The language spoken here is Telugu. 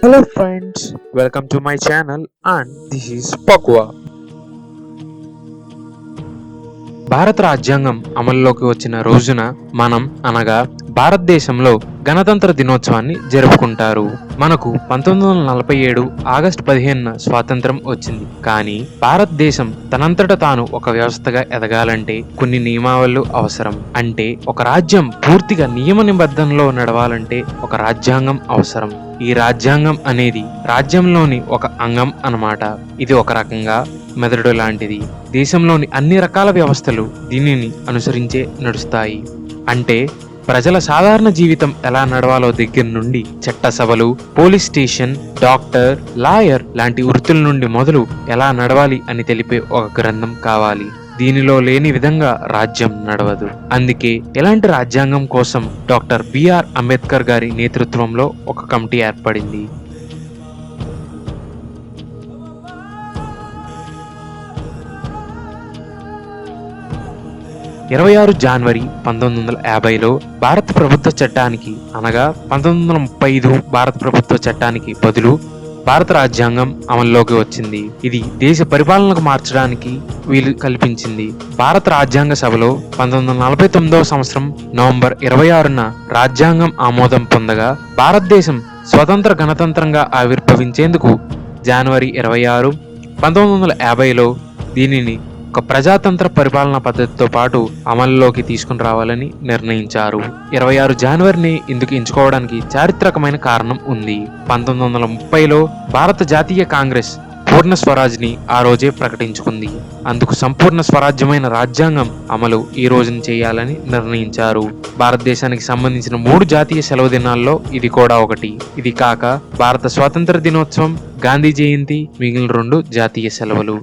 Hello friends, welcome to my channel and this is Pakwa. భారత రాజ్యాంగం అమల్లోకి వచ్చిన రోజున మనం అనగా భారతదేశంలో గణతంత్ర దినోత్సవాన్ని జరుపుకుంటారు. మనకు 1947 ఆగస్టు 15న స్వాతంత్రం వచ్చింది. కానీ భారతదేశం తనంతట తాను ఒక వ్యవస్థగా ఎదగాలంటే కొన్ని నియమావళులు అవసరం. అంటే ఒక రాజ్యం పూర్తిగా నియమ నిబంధనలో నడవాలంటే ఒక రాజ్యాంగం అవసరం. ఈ రాజ్యాంగం అనేది రాజ్యంలోని ఒక అంగం అన్నమాట. ఇది ఒక రకంగా మెదడు లాంటిది. దేశంలోని అన్ని రకాల వ్యవస్థలు దీనిని అనుసరించే నడుస్తాయి. అంటే ప్రజల సాధారణ జీవితం ఎలా నడవాలో దగ్గర నుండి చట్టసభలు, పోలీస్ స్టేషన్, డాక్టర్, లాయర్ లాంటి వృత్తుల నుండి మొదలు ఎలా నడవాలి అని తెలిపే ఒక గ్రంథం కావాలి. దీనిలో లేని విధంగా రాజ్యం నడవదు. అందుకే ఇలాంటి రాజ్యాంగం కోసం డాక్టర్ బిఆర్ అంబేద్కర్ గారి నేతృత్వంలో ఒక కమిటీ ఏర్పడింది. 26 జనవరి 1950లో భారత ప్రభుత్వ చట్టానికి అనగా 1935 భారత ప్రభుత్వ చట్టానికి బదులు భారత రాజ్యాంగం అమల్లోకి వచ్చింది. ఇది దేశ పరిపాలనకు మార్చడానికి వీలు కల్పించింది. భారత రాజ్యాంగ సభలో 1949వ సంవత్సరం నవంబర్ 26న రాజ్యాంగం ఆమోదం పొందగా భారతదేశం స్వతంత్ర గణతంత్రంగా ఆవిర్భవించేందుకు జనవరి 26, 1950లో దీనిని ఒక ప్రజాతంత్ర పరిపాలనా పద్ధతితో పాటు అమల్లోకి తీసుకుని రావాలని నిర్ణయించారు. 26 జనవరిని ఇందుకు ఎంచుకోవడానికి చారిత్రకమైన కారణం ఉంది. 1930లో భారత జాతీయ కాంగ్రెస్ పూర్ణ స్వరాజ్ని ఆ రోజే ప్రకటించుకుంది. అందుకు సంపూర్ణ స్వరాజ్యమైన రాజ్యాంగం అమలు ఈ రోజున చేయాలని నిర్ణయించారు. భారతదేశానికి సంబంధించిన 3 జాతీయ సెలవు దినాల్లో ఇది కూడా ఒకటి. ఇది కాక భారత స్వాతంత్ర దినోత్సవం, గాంధీ జయంతి మిగిలిన 2 జాతీయ సెలవులు.